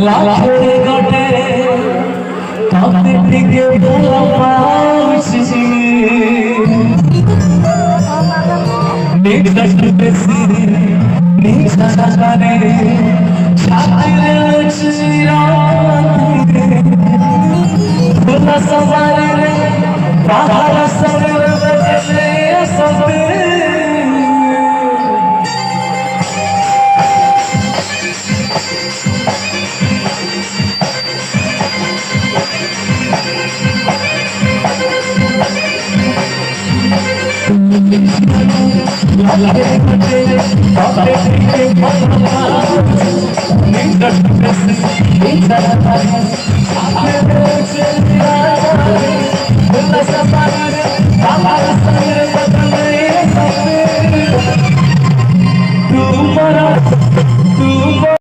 লাখের ঘটে তাতে থেকে ভালো পাচ্ছি নির্দশবেছি নিঃশ্বাসানে ছাতিরে চিরাতে ভোলা সবারে পাহাড় সরে বজলে সতে